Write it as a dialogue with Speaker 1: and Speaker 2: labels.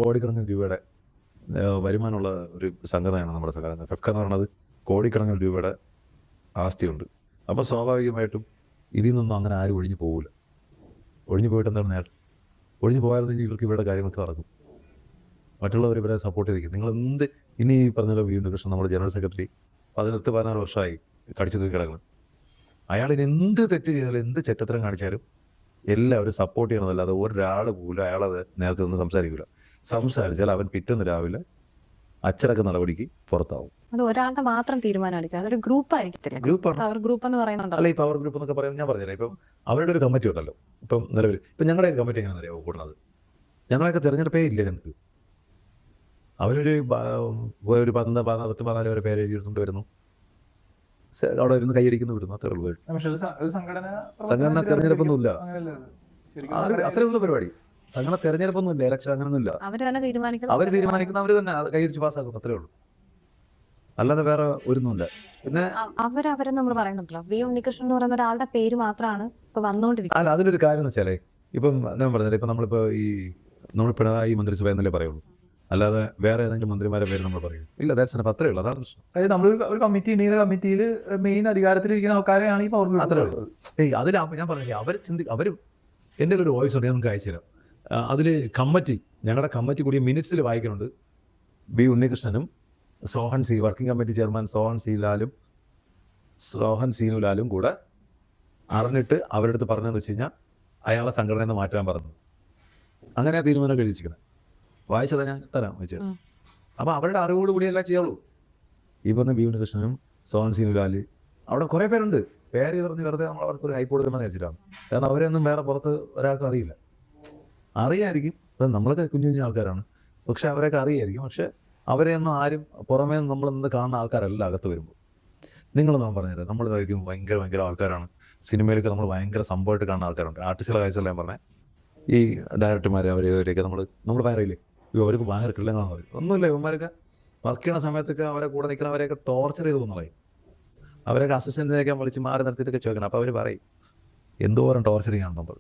Speaker 1: കോടിക്കണക്കിന് രൂപയുടെ വരുമാനമുള്ള ഒരു സംഘടനയാണ് നമ്മുടെ സംഘടന. ഫെഫ്ക എന്ന് പറയുന്നത് കോടിക്കണക്കിന് രൂപയുടെ ആസ്തിയുണ്ട്. അപ്പോൾ സ്വാഭാവികമായിട്ടും ഇതിൽ നിന്നും അങ്ങനെ ആരും ഒഴിഞ്ഞു പോകില്ല. ഒഴിഞ്ഞു പോയിട്ട് എന്താണ് നേട്ടം? ഒഴിഞ്ഞു പോയായിരുന്നെങ്കിൽ ഇവർക്ക് ഇവരുടെ കാര്യങ്ങളൊക്കെ നടക്കും. മറ്റുള്ളവർ ഇവരെ സപ്പോർട്ട് ചെയ്തിരിക്കും. നിങ്ങൾ എന്ത് ഇനി പറഞ്ഞല്ലോ വി ഉണ്ണികൃഷ്ണൻ നമ്മുടെ ജനറൽ സെക്രട്ടറി 16 വർഷമായി കടിച്ചു തൂക്കി കിടക്കുന്നത്. അയാളിന് എന്ത് തെറ്റ് ചെയ്താലും എന്ത് ചെറ്റത്തരം കാണിച്ചാലും എല്ലാവരും സപ്പോർട്ട് ചെയ്യണമല്ലാതെ ഒരാൾ പോലും അയാളത് നേരത്തെ ഒന്നും സംസാരിക്കില്ല. സംസാരിച്ചാൽ അവൻ പിറ്റേന്ന് രാവിലെ അച്ചടക്ക നടപടിക്ക് പുറത്താവും.
Speaker 2: അത് ഒരാളുടെ മാത്രം തീരുമാനമായിരിക്കും, അതൊരു ഗ്രൂപ്പ് ആയിരിക്കത്തില്ല.
Speaker 1: ഗ്രൂപ്പാണ്.
Speaker 2: പവർ ഗ്രൂപ്പ് എന്ന് പറയുന്നുണ്ടല്ലോ.
Speaker 1: അല്ല, ഈ പവർ ഗ്രൂപ്പ് എന്നൊക്കെ പറയുന്നത് ഞാൻ പറഞ്ഞുതരാം. ഇപ്പം അവരുടെ ഒരു കമ്മിറ്റി ഉണ്ടല്ലോ. ഇപ്പം നിലവിൽ ഇപ്പം ഞങ്ങളുടെ കമ്മിറ്റി എങ്ങനെയാണെന്ന് അറിയാമോ കൂടുന്നത്? ഞങ്ങളൊക്കെ തിരഞ്ഞെടുപ്പേ ഇല്ല ഞങ്ങൾക്ക്. അവരൊരു ഒരു 14 വരെ പേര് എഴുതിയിട്ടുണ്ട് വരുന്നു, അവിടെ ഇരുന്ന് കൈയടിക്കുന്നു വിടുന്നു, അത്രേ ഉള്ളൂ. സംഘടന തെരഞ്ഞെടുപ്പൊന്നുമില്ല, അത്രേ ഉള്ളൂ പരിപാടി. സംഘടന തെരഞ്ഞെടുപ്പൊന്നുമില്ല, ഇലക്ഷൻ അങ്ങനൊന്നുമില്ല.
Speaker 2: അവർ തന്നെ തീരുമാനിക്കുന്ന
Speaker 1: അവർ തന്നെ കൈയടിച്ച് പാസ്സാക്കും, അത്രേ ഉള്ളൂ. അല്ലാതെ വേറെ ഒരുന്നുമില്ല. പിന്നെ
Speaker 2: അവരെന്ന് നമ്മൾ പറയുന്നുണ്ടല്ലോ, വി ഉണ്ണികൃഷ്ണൻ എന്ന് പറയുന്ന ഒരാളുടെ പേര് മാത്രമാണ് ഇപ്പൊ വന്നുകൊണ്ടിരിക്കുന്നത്.
Speaker 1: അല്ല, അതിലൊരു കാര്യം എന്ന് വെച്ചാലേ, ഇപ്പം ഞാൻ പറഞ്ഞില്ല, ഇപ്പം നമ്മളിപ്പോൾ നമ്മൾ പിണറായി മന്ത്രിസഭ എന്നല്ലേ പറയുള്ളൂ, അല്ലാതെ വേറെ ഏതെങ്കിലും മന്ത്രിമാരെ പേര് നമ്മൾ പറയും ഇല്ല. ദാറ്റ്സ് അത്രേ ഉള്ളൂ. അതാണ് പ്രശ്നം.
Speaker 3: അതായത് നമ്മൾ ഒരു കമ്മിറ്റി ഉണ്ടെങ്കിൽ കമ്മിറ്റിയിൽ മെയിൻ അധികാരത്തിലിരിക്കുന്ന ആൾക്കാരെയാണ് ഈ പവർ ഗ്രൂപ്പ്.
Speaker 1: അത്രേ ഉള്ളൂ. അതിൽ ഞാൻ പറഞ്ഞില്ലേ, അവർ എൻ്റെ ഒരു വോയിസ് ഉണ്ട്, ഞാൻ നിങ്ങൾക്ക് അയച്ചു തരാം. അതിൽ ഞങ്ങളുടെ കമ്മിറ്റി കൂടിയ മിനിറ്റ്സിൽ വായിക്കുന്നുണ്ട്. ബി ഉണ്ണികൃഷ്ണനും വർക്കിംഗ് കമ്മിറ്റി ചെയർമാൻ സോഹൻ സീനുലാലും കൂടെ അറിഞ്ഞിട്ട് അവരുടെ അടുത്ത് പറഞ്ഞതെന്ന് വെച്ച് കഴിഞ്ഞാൽ അയാളെ സംഘടനയിൽ നിന്ന് മാറ്റാൻ പറഞ്ഞു. അങ്ങനെ ആ തീരുമാനം കഴിച്ചിരിക്കണം. വായിച്ചതാ, ഞാൻ തരാം വെച്ച്. അപ്പോൾ അവരുടെ അറിവോട് കൂടി എല്ലാം ചെയ്യുള്ളൂ. ഈ പറഞ്ഞ ബി ഉണ്ണികൃഷ്ണനും സോഹൻ സീനുലാല് അവിടെ കുറേ പേരുണ്ട്. പേര് പറഞ്ഞ് വെറുതെ നമ്മൾ അവർക്കൊരു ഹൈപ്പ് കൊടുക്കണമെന്ന് വിചാരിച്ചിട്ടാണ്. കാരണം അവരെയൊന്നും വേറെ പുറത്ത് ഒരാൾക്കും അറിയില്ല. അറിയായിരിക്കും, ഇപ്പം നമ്മളൊക്കെ കുഞ്ഞു കുഞ്ഞു ആൾക്കാരാണ്, പക്ഷെ അവരൊക്കെ അറിയായിരിക്കും. പക്ഷെ അവരെയൊന്നും ആരും പുറമേ നമ്മൾ നിന്ന് കാണുന്ന ആൾക്കാരല്ല അകത്ത് വരുമ്പോൾ. നിങ്ങളൊന്നും പറഞ്ഞുതരാം, നമ്മൾ കഴിക്കും ഭയങ്കര ആൾക്കാരാണ്. സിനിമയിലൊക്കെ നമ്മൾ ഭയങ്കര സംഭവമായിട്ട് കാണുന്ന ആൾക്കാരുണ്ട്. ആർട്ടിസ്റ്റുകളെ കാഴ്ചയെല്ലാം പറഞ്ഞാൽ ഈ ഡയറക്ടർമാർ അവരെയൊക്കെ നമ്മൾ പറയില്ലേ, അവർക്ക് ഭയങ്കര കിള്ളങ്ങളാണെന്ന് പറയും. ഒന്നുമില്ല, ഇവന്മാരൊക്കെ വർക്ക് ചെയ്യുന്ന സമയത്തൊക്കെ അവരെ കൂടെ നിൽക്കണവരെയൊക്കെ ടോർച്ചർ ചെയ്ത് കൊന്നുകളയും. അവരൊക്കെ അസിസ്റ്റൻറ്റിനെയൊക്കെ വിളിച്ച് മാറി നിർത്തിയിട്ടൊക്കെ ചോദിക്കണം. അപ്പോൾ അവർ പറയും എന്തോരം ടോർച്ചറിങ് ആണ് നമ്മൾ.